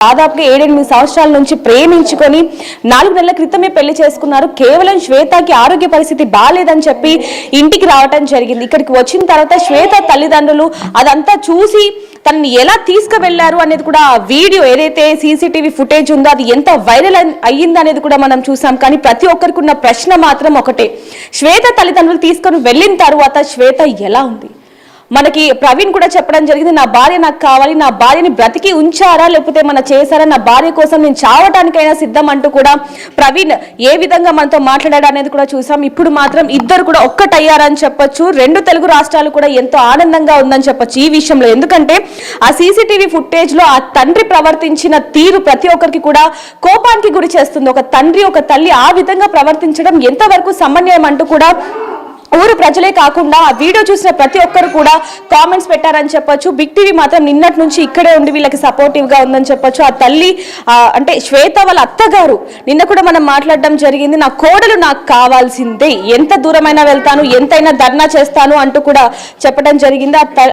దాదాపుగా 7-8 సంవత్సరాల నుంచి ప్రేమించుకొని 4 నెలల క్రితమే పెళ్లి చేసుకున్నారు. కేవలం శ్వేతకి ఆరోగ్య పరిస్థితి బాలేదని చెప్పి ఇంటికి రావటం జరిగింది. ఇక్కడికి వచ్చిన తర్వాత శ్వేత తల్లిదండ్రులు అదంతా చూసి తనని ఎలా తీసుకువెళ్లారు అనేది కూడా వీడియో ఏదైతే సీసీటీవీ ఫుటేజ్ ఉందో అది ఎంత వైరల్ అయ్యింది అనేది కూడా మనం చూసాం. కానీ ప్రతి ఒక్కరికి ఉన్న ప్రశ్న మాత్రం ఒకటే, శ్వేత తల్లిదండ్రులు తీసుకొని వెళ్ళిన తర్వాత శ్వేత ఎలా ఉంది? మనకి ప్రవీణ్ కూడా చెప్పడం జరిగింది, నా భార్య నాకు కావాలి, నా భార్యని బ్రతికి ఉంచారా లేకపోతే మన చేశారా, నా భార్య కోసం నేను చావటానికైనా సిద్ధం అంటూ కూడా ప్రవీణ్ ఏ విధంగా మనతో మాట్లాడాడు అనేది కూడా చూసాం. ఇప్పుడు మాత్రం ఇద్దరు కూడా ఒక్కటయ్యారని చెప్పొచ్చు. 2 తెలుగు రాష్ట్రాలు కూడా ఎంతో ఆనందంగా ఉందని చెప్పొచ్చు ఈ విషయంలో. ఎందుకంటే ఆ సీసీటీవీ ఫుటేజ్ లో ఆ తండ్రి ప్రవర్తించిన తీరు ప్రతి ఒక్కరికి కూడా కోపానికి గురి చేస్తుంది. ఒక తండ్రి ఒక తల్లి ఆ విధంగా ప్రవర్తించడం ఎంతవరకు సమన్వయం అంటూ కూడా ఊరు ప్రజలే కాకుండా ఆ వీడియో చూసిన ప్రతి ఒక్కరు కూడా కామెంట్స్ పెట్టారని చెప్పొచ్చు. బిగ్ టీవీ మాత్రం నిన్నటి నుంచి ఇక్కడే ఉండి వీళ్ళకి సపోర్టివ్ గా ఉందని చెప్పొచ్చు. ఆ తల్లి అంటే శ్వేత వాళ్ళ అత్తగారు నిన్న కూడా మనం మాట్లాడడం జరిగింది, నా కోడలు నాకు కావాల్సిందే, ఎంత దూరమైనా వెళ్తాను, ఎంతైనా ధర్నా చేస్తాను అంటూ కూడా చెప్పడం జరిగింది.